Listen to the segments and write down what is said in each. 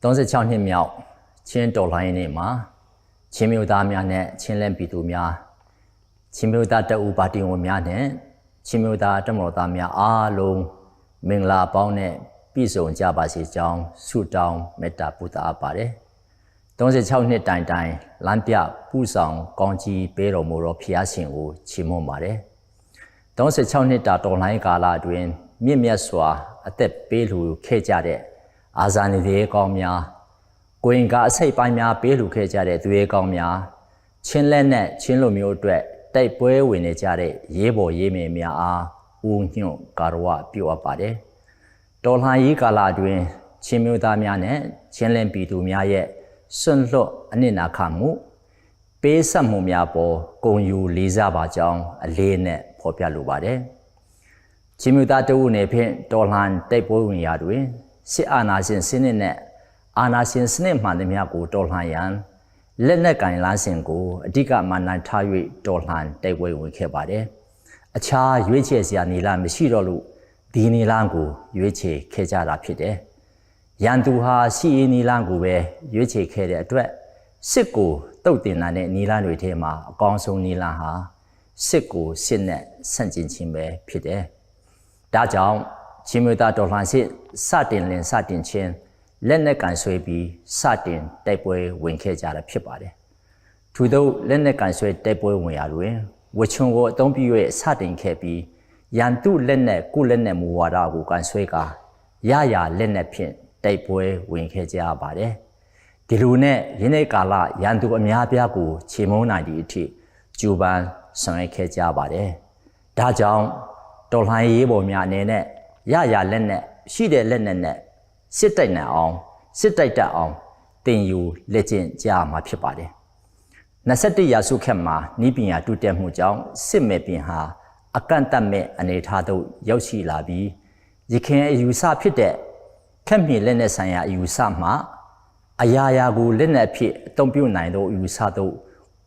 36နှစ်မြောက်ချင်းတော်လှန်ရေးနေ့မှာချင်းမျိုးသားများနဲ့ချင်းလန်းပြည်သူများချင်းမျိုးသားတအူပါတီဝင်များနဲ့ချင်းမျိုးသားတမတော်သားများအားလုံးမင်္ဂလာပေါင်းနဲ့ပြည့်စုံကြပါစေကြောင်းဆုတောင်းမေတ္တာပို့သပါတယ်36နှစ်တိုင်လမ်းပြပူဆောင်ကောင်းကြီးပေးတော်မူသောဖျားရှင်ကိုချီးမွမ်းပါတယ်36နှစ်တာတော်လှန်ရေးကာလအတွင်းမြင့်မြတ်စွာအသက်ပေးလှူခဲ့ကြတဲ့အာဇာနည်တွေကောင်းများကိုရင်ကအစိတ်ပိုင်းများပေးလှူခဲ့ကြတဲ့သူရဲကောင်းများချင်းလက်နဲ့ချင်းလူမျိုးအတွက်တိုက်ပွဲဝင်နေကြတဲ့ရေးပေါ်ရေးမယ်များအားဦးညွန့်ကာရဝပြုအပ်ပါတယ်တော်လှန်ရေးကာလအတွင်းချင်းမျိုးသားများနဲ့ချင်းလင်းပြည်သူများရဲ့စွန့်လွတ်အနစ်နာခံမှုပေးဆက်မှုများပေါ်ဂုဏ်ယူလေးစားပါကြောင်းအလေးနဲ့ဖော်ပြလိုပါတယ်ချင်းမျိုးသားတဦးနယ်ဖြင့်တော်လှန်တိုက်ပွဲဝင်ရာတွင်စစ်အာဏာရှင်စနစ်နဲ့အာဏာရှင်စနစ်မှန်သမျှကိုတော်လှန်ရန်လက်နက်ကင်လမ်းစဉ်ကိုအဓိကမှန်နိုင်ထား၍တော်လှန်တိုက်ပွဲဝင်ခဲ့ပါတယ်။အခြားရွေးချယ်စရာနေလားမရှိတော့လို့ဒီနေလားကိုရွေးချယ်ခဲ့ကြတာဖြစ်တယ်။ရန်သူဟာစီအေးနေလားကိုပဲရွေးချယ်ခဲ့တဲ့အတွက်စစ်ကိုတုတ်တင်တဲ့နေလားတွေထဲမှာအကောင်းဆုံးနေလားဟာစစ်ကိုစစ်နဲ့ဆန့်ကျင်ခြင်းပဲဖြစ်တယ်။ဒါကြောင့်ချင်းမျိုးသားတော်လှန်စစ်စတင်ချင်းလက်နက်ကန်ဆွဲပြီးစတင်တိုက်ပွဲဝင်ခဲ့ကြတာဖြစ်ပါတယ်။ထို့သောလက်နက်ကန်ဆွဲတိုက်ပွဲဝင်ရာတွင်ဝချုံကိုအသုံးပြု၍စတင်ခဲ့ပြီးရန်သူလက်နက်ကုလက်နက်မူဝါဒကိုကန်ဆွဲကာရလက်နက်ဖြင့်တိုက်ပွဲဝင်ခဲ့ကြရပါတယ်။ဒီလိုနဲ့ယနေ့ကာလရန်သူအများပြားကိုချေမှုန်းနိုင်သည့်အထိကြိုးပမ်းဆောင်ရွက်ခဲ့ကြပါတယ်။ဒါကြောင့်တော်လှန်ရေးပေါ်များအနေနဲ့ရလက်နက်ရှိတဲ့လက်နက်နဲ့စစ်တိုက်နိုင်အောင်စစ်တိုက်တတ်အောင်တင်ယူလက်ကျင့်ကြရမှာဖြစ်ပါတယ်21ရာစုခက်မှာဤပညာတိုးတက်မှုကြောင့်စစ်မဲ့ပြင်ဟာအကန့်အသတ်မဲ့အနေအထားသို့ရောက်ရှိလာပြီးရခင်အယူဆဖြစ်တဲ့ခက်မြေလက်နက်ဆိုင်ရာအယူဆမှာအရာကိုလက်နက်ဖြစ်အသုံးပြုနိုင်သောအယူဆသို့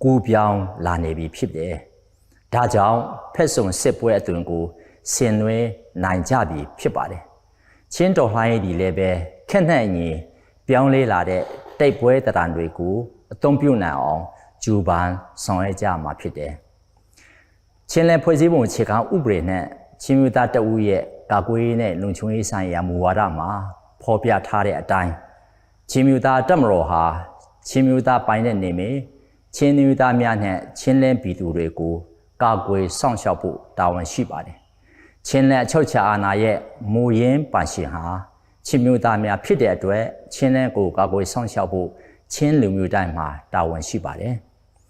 ကူးပြောင်းလာနေပြီဖြစ်တယ်ဒါကြောင့်ဖက်ဆုံစစ်ပွဲအသွင်ကိုဆင်နွှဲနိုင်ကြပြီဖြစ်ပါတယ်ချင်းတော်လှန်ရေးဒီလည်းပဲခက်နှံ့ရင်ပြောင်းလဲလာတဲ့တိုက်ပွဲတရံတွေကိုအသုံးပြုနိုင်အောင်ကြိုးပမ်းဆောင်ရွက်ကြမှာဖြစ်တယ်။ချင်းလည်းဖွဲ့စည်းပုံအခြေခံဥပဒေနဲ့ချင်းမျိုးသားတအူရဲ့ကာကွယ်ရေးနဲ့လုံခြုံရေးဆိုင်ရာမူဝါဒမှာဖော်ပြထားတဲ့အတိုင်းချင်းမျိုးသားတပ်မတော်ဟာချင်းမျိုးသားပိုင်းတဲ့နေမြေချင်းမျိုးသားများနဲ့ချင်းလင်းပြည်သူတွေကိုကာကွယ်စောင့်ရှောက်ဖို့တာဝန်ရှိပါတယ်။ချင်းလက်အချုပ်ချာအာဏာရဲ့မူရင်းပါရှင်ဟာချင်းမျိုးသားများဖြစ်တဲ့အတွက်ချင်းလက်ကိုကာကွယ်ဆောင်ရှောက်ဖို့ချင်းလူမျိုးတိုင်းမှာတာဝန်ရှိပါတယ်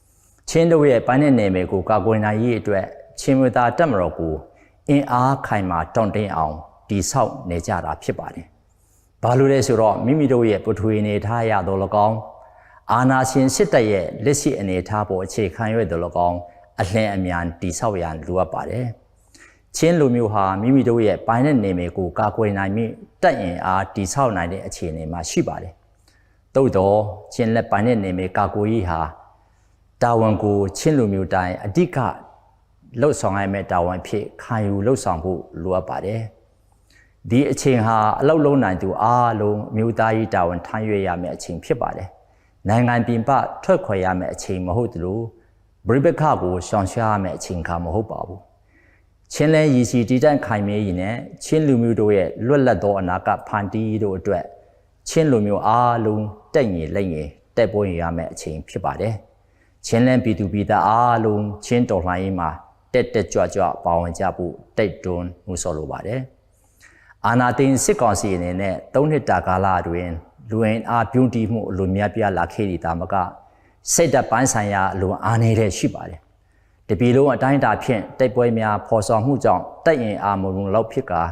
။ချင်းတို့ရဲ့ပိုင်းတဲ့နယ်မြေကိုကာကွယ်နိုင်ရေးအတွက်ချင်းမျိုးသားတပ်မတော်ကိုအင်အားခိုင်မာတောင့်တင်းအောင်တည်ဆောက်နေကြတာဖြစ်ပါတယ်။ဘာလို့လဲဆိုတော့မိမိတို့ရဲ့ပထဝီအနေထားရတော့၎င်းအာဏာရှင်စစ်တပ်ရဲ့လက်ရှိအနေထားပေါ်အခြေခံရတော့၎င်းအလင်းအမြန်တည်ဆောက်ရန်လိုအပ်ပါတယ်။ချင်းလူမျိုးဟာမိမိတို့ရဲ့ပိုင်းတဲ့နေမြေကိုကာကွယ်နိုင်ပြီးတပ်ရင်အားတည်ဆောက်နိုင်တဲ့အခြေအနေမှာရှိပါတယ်။သို့တော့ချင်းလက်ပိုင်းတဲ့နေမြေကာကွယ်ရေးဟာတာဝန်ကိုချင်းလူမျိုးတိုင်းအဓိကလှုပ်ဆောင်ရမယ့်တာဝန်ဖြစ်ခံယူလှုပ်ဆောင်ဖို့လိုအပ်ပါတယ်။ဒီအချိန်ဟာအလောက်လုံးနိုင်သူအားလုံးမျိုးသားရေးတာဝန်ထမ်းရွက်ရမယ့်အချိန်ဖြစ်ပါတယ်။နိုင်ငံပြင်ပထွက်ခွာရမယ့်အချိန်မဟုတ်သလိုဗြိပက္ခကိုရှောင်ရှားရမယ့်အချိန်ခါမဟုတ်ပါဘူး။ချင်းလဲရည်စီတည်တံ့ခိုင်မြဲရည်နဲ့ချင်းလူမျိုးတို့ရဲ့လွတ်လပ်သောအနာဂတ်ဖန်တီးတို့အတွက်ချင်းလူမျိုးအားလုံးတက်ညီလက်ညီတက်ပွဲရမယ့်အချိန်ဖြစ်ပါတယ်။ချင်းလန်းပြည်သူပြည်သားအားလုံးချင်းတော်လှန်ရေးမှာတက်ကြွပါဝင်ကြဖို့တိုက်တွန်းမှုဆော်လိုပါတယ်။အာနာသိန်းစစ်ကောင်စီအနေနဲ့3နှစ်တာကာလအတွင်းလူဝင်အားပြုံးတီးမှုအလိုများပြားလာခဲ့သည့်တာမကစိတ်ဓာတ်ပိုင်းဆိုင်ရာအလိုအားနေတဲ့ရှိပါတယ်။တပီလုံးအတိုင်းအတာဖြင့်တိုက်ပွဲများဖော်ဆောင်မှုကြောင့်တိုက်ရင်အာမုံလောက်ဖြစ်ကာ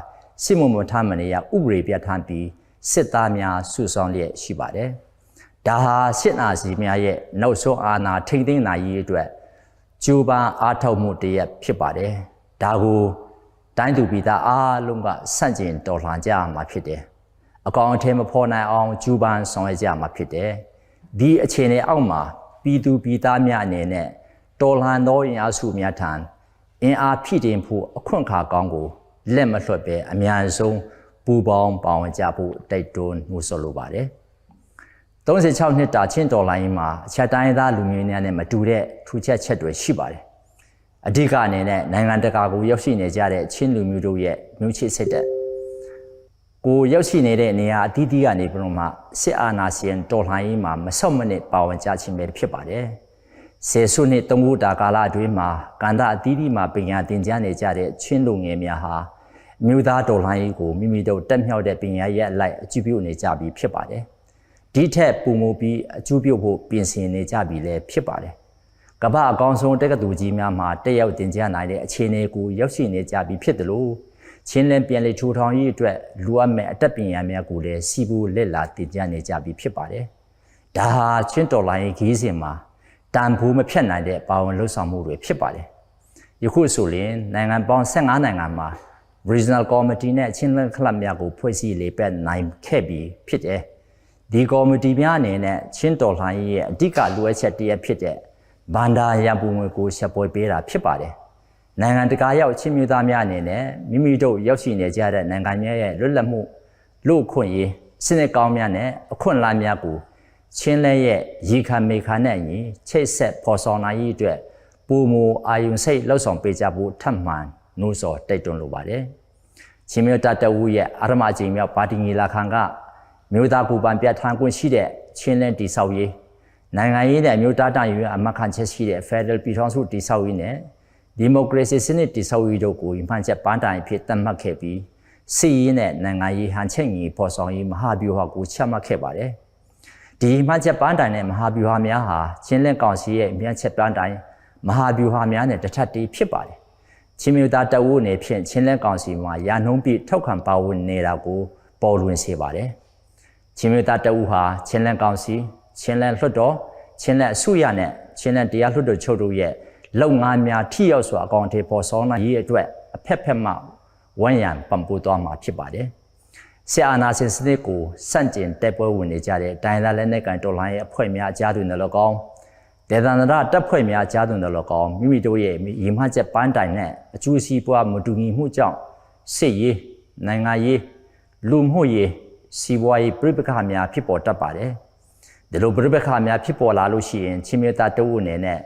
စစ်မှုမထမ်းမနေရဥပဒေပြဋ္ဌာန်းပြီးစစ်သားများစုဆောင်လျက်ရှိပါတယ်။ဒါဟာစစ်အာဏာရှင်များရဲ့နောက်ဆုံးအာဏာထိန်းသိမ်းနိုင်ရေးအတွက်ကြိုးပမ်းအားထုတ်မှုတရက်ဖြစ်ပါတယ်။ဒါကိုတိုင်းသူပြည်သားအားလုံးကဆန့်ကျင်တော်လှန်ကြမှာဖြစ်တယ်။အကောင်အထည်မဖော်နိုင်အောင်ကြိုးပမ်းဆောင်ရွက်ကြမှာဖြစ်တယ်။ဒီအခြေအနေအောက်မှာပြည်သူပြည်သားများအနေနဲ့တော်လှန်သောအင်အားစုများထံအင်အားဖြည့်တင်ဖို့အခွင့်အခါကောင်းကိုလက်မလွှတ်ပဲအများဆုံးပူပေါင်းပါဝင်ကြဖို့တိုက်တွန်းမှုဆိုလိုပါတယ်။ 36နှစ်တာချင်းတော်လိုင်းမှာချက်တိုင်းသားလူမျိုးများနဲ့မတူတဲ့ထူးခြားချက်တွေရှိပါတယ်အဓိကအနေနဲ့နိုင်ငံတကာကိုရောက်ရှိနေကြတဲ့ချင်းလူမျိုးတို့ရဲ့မျိုးချစ်စစ်တဲ့ကိုရောက်ရှိနေတဲ့နေရာအသီးသီးကနေပြီးတော့မှစစ်အာဏာရှင်တော်လှန်ရေးမှာမဆော့မနစ်ပါဝင်ကြခြင်းပဲဖြစ်ပါတယ်ဆယ်စုနှစ်3ခုတာကာလအတွင်းမှာကန္တာအသီးသီးမှာပညာသင်ကြားနေကြတဲ့ချင်းလူငယ်များဟာမြို့သားတော်လှန်ရေးကိုမိမိတို့တက်မြောက်တဲ့ပညာရဲ့အလိုက်အကျိုးပြုနေကြပြီးဖြစ်ပါတယ်ဒီထက်ပုံမူပြီးအကျိုးပြုဖို့ပြင်ဆင်နေကြပြီလည်းဖြစ်ပါတယ်ကမ္ဘာအကောင်းဆုံးတက္ကသိုလ်ကြီးများမှာတက်ရောက်သင်ကြားနိုင်တဲ့အခြေအနေကိုရောက်ရှိနေကြပြီဖြစ်တယ်လို့ချင်းလင်းပြန်လေထူထောင်ရေးအတွက်လူအပ်မဲ့အတတ်ပညာများကိုလည်းစီးပူးလက်လာသင်ကြားနေကြပြီဖြစ်ပါတယ်ဒါဟာချင်းတော်လိုင်းခီးစဉ်မှာတန်ဖိုးမဖြတ်နိုင်တဲ့ပါဝင်လှုပ်ဆောင်မှုတွေဖြစ်ပါတယ်ယခုဆိုရင်နိုင်ငံပေါင်း15နိုင်ငံမှာ Regional Committee နဲ့ချင်းလင်းကလပ်များကိုဖွဲ့စည်းလေပတ်နိုင်ခဲ့ပြီးဖြစ်တယ်ဒီကော်မတီများအနေနဲ့ချင်းတော်လှန်ရေးရဲ့အဓိကလိုအပ်ချက်တရက်ဖြစ်တဲ့ဘန္ဒာရန်ပုံငွေကိုဆက်ပွဲပေးတာဖြစ်ပါတယ်။နိုင်ငံတကာရောက်ချင်းမျိုးသားများအနေနဲ့မိမိတို့ရောက်ရှိနေကြတဲ့နိုင်ငံများရဲ့လွတ်လပ်မှုလူ့အခွင့်အရေးစနစ်ကောင်းများနဲ့အခွင့်အလမ်းများကိုချင်းလဲရဲ့ရီခံမေခါနဲ့ညီချိတ်ဆက်ဖော်ဆောင်နိုင်ရေးအတွက်ပုံမူအာယုံစိတ်လှုပ်ဆောင်ပေးကြဖို့ထပ်မံနှိုးဆော်တိုက်တွန်းလိုပါတယ်။ချင်းမျိုးသားတအူးရဲ့အာရမအချိန်မြောက်ပါတီညီလာခံကမြို့သားကိုပန်ပြထန်ခွင့်ရှိတဲ့ချင်းလင်းတိဆောက်ရေးနိုင်ငံရေးနဲ့မြို့သားတန်ယူအမခံချက်ရှိတဲ့ Federal ပြည်ထောင်စုတိဆောက်ရေးနဲ့ဒီမိုကရေစီစနစ်တိဆောက်ရေးတို့ကိုမှန်ချက်ပန်းတိုင်ဖြစ်သတ်မှတ်ခဲ့ပြီးစီးရေးနဲ့နိုင်ငံရေးဟန်ချက်ညီပေါ်ဆောင်ရေးမဟာဗျူဟာကိုချမှတ်ခဲ့ပါတယ်ဒီမှန်ချက်ပန်းတိုင်နဲ့မဟာဗျူဟာများဟာချင်းလင်းကောင်စီရဲ့မြတ်ချက်ပန်းတိုင်မဟာဗျူဟာများနဲ့တထပ်တည်းဖြစ်ပါတယ်ချင်းမြို့သားတအူးအနေဖြင့်ချင်းလင်းကောင်စီမှာရာနှုန်းပြထောက်ခံပါဝင်နေတာကိုပေါ်လွင်စေပါတယ်ချင်းမျိုးသားတအူးဟာချင်းလန်ကောင်စီချင်းလန်လွှတ်တော်ချင်းလန်အစုရနဲ့ချင်းလန်တရားလွှတ်တော်ချုပ်တို့ရဲ့လုပ်ငန်းများထိရောက်စွာအကောင့်အထည်ပေါ်ဆောင်နိုင်ရေးအတွက်အဖက်ဖက်မှဝန်ရံပံ့ပိုးသွားမှာဖြစ်ပါတယ်။ဆရာအာနာရှင်စနစ်ကိုစန့်ကျင်တက်ပွဲဝင်နေကြတဲ့ဒိုင်လာလက်နက်ကန်တော်လှန်ရေးအဖွဲ့များကြားတွင်လည်းကောင်းဒေသနာတပ်ဖွဲ့များကြားတွင်လည်းကောင်းမိမိတို့ရဲ့ရည်မှန်းချက်ပန်းတိုင်နဲ့အကျိုးစီးပွားမတူညီမှုကြောင့်စစ်ရေးနိုင်ငံရေးလူမှုရေးစီးပွားရေးပြပခါများဖြစ်ပေါ်တတ်ပါတယ်။ဒီလိုပြပခါများဖြစ်ပေါ်လာလို့ရှိရင်ချင်းမြတ်တအုပ်အနေနဲ့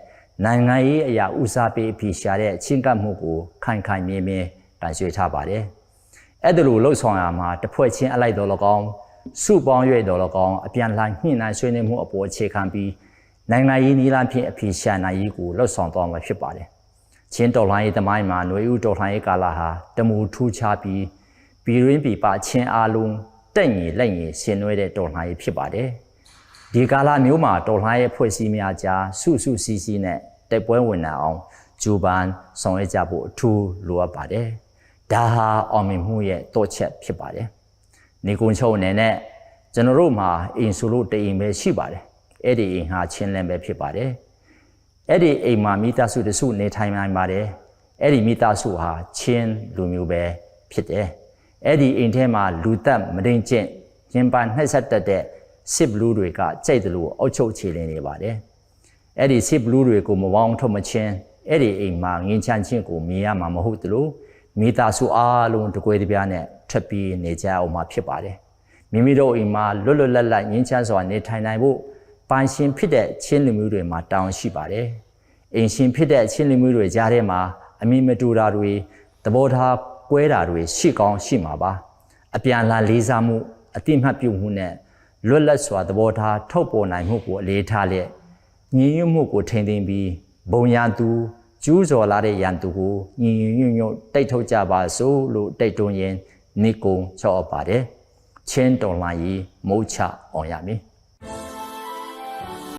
နိုင်ငံရေးအရာဦးစားပေးအဖြစ်ရှာတဲ့ချင်းကပ်မှုကိုခိုင်ခိုင်မြဲမြဲတိုင်ဆွေးထားပါတယ်။အဲ့ဒါလိုလှုပ်ဆောင်ရမှာတစ်ဖွဲ့ချင်းအလိုက်တော်လကောင်းစုပေါင်း၍တော်လကောင်းအပြန်လှန်ညှိနှိုင်းဆွေးနွေးမှုအပေါ်အခြေခံပြီးနိုင်ငံရေးနည်းလမ်းဖြင့်အဖြစ်ရှာနိုင်ရေးကိုလှုပ်ဆောင်သွားမှာဖြစ်ပါတယ်။ချင်းတော်လှန်ရေးသမိုင်းမှာຫນွေဦးတော်လှန်ရေးကာလဟာတမူထူးခြားပြီးပြည်ရင်းပြည်ပချင်းအားလုံးတက်ညီလက်ညီဆင်နွှဲတဲ့တော်လှန်ရေးဖြစ်ပါတယ်။ဒီကာလမျိုးမှာတော်လှန်ရေးဖွဲ့စည်းများကြားစုစုစည်းစည်းနဲ့တိုက်ပွဲဝင်နိုင်အောင်ဂျူပန်ဆောင်ရွက်ကြဖို့အထူးလိုအပ်ပါတယ်။ဒါဟာအောင်မြင်မှုရဲ့တော့ချက်ဖြစ်ပါတယ်။နေကုန်းချုံအနေနဲ့ကျွန်တော်တို့မှာအိမ်ဆိုလို့တအိမ်ပဲရှိပါတယ်။အဲ့ဒီအိမ်ဟာချင်းလန်းပဲဖြစ်ပါတယ်။အဲ့ဒီအိမ်မှာမိသားစုတစုနေထိုင်နိုင်ပါတယ်။အဲ့ဒီမိသားစုဟာချင်းလူမျိုးပဲဖြစ်တယ်။အဲ့ဒီအိမ်ထဲမှာလူသက်မတိန်ကျင့်ရင်ပန်နှိုက်ဆက်တတ်တဲ့စစ်ဘလူးတွေကကြိုက်တယ်လို့အုပ်ချုပ်ချေလင်းနေပါတယ်။အဲ့ဒီစစ်ဘလူးတွေကိုမပေါင်းထုတ်မချင်းအဲ့ဒီအိမ်မှာငင်းချမ်းချင်းကိုမြင်ရမှာမဟုတ်သလိုမိသားစုအားလုံးတကွဲတပြားနဲ့ထပ်ပြီးနေကြအောင်မှာဖြစ်ပါတယ်။မိမိတို့အိမ်မှာလွတ်လွတ်လပ်လပ်ငင်းချမ်းစွာနေထိုင်နိုင်ဖို့ပိုင်ရှင်ဖြစ်တဲ့ချင်းလူမျိုးတွေမှာတောင်းရှိပါတယ်။အိမ်ရှင်ဖြစ်တဲ့ချင်းလူမျိုးတွေကြားထဲမှာအမိမတူတာတွေသဘောထားကွဲတာတွေရှိကောင်းရှိမှာပါအပြန်လာလေးစားမှုအတိမတ်ပြုမှုနဲ့လွတ်လပ်စွာသဘောထားထုတ်ပေါ်နိုင်မှုကိုအလေးထားလျက်ညီညွတ်မှုကိုထိန်းသိမ်းပြီးဘုံရန်သူကျူးကျော်လာတဲ့ရန်သူကိုညီညွတ်ညွတ်တိတ်ထုတ်ကြပါစို့လို့တိုက်တွန်းရင်းနေကုံချော့ပါတယ်ချင်းတော်လှန်ရေးမုတ်ချအောင်ရမည်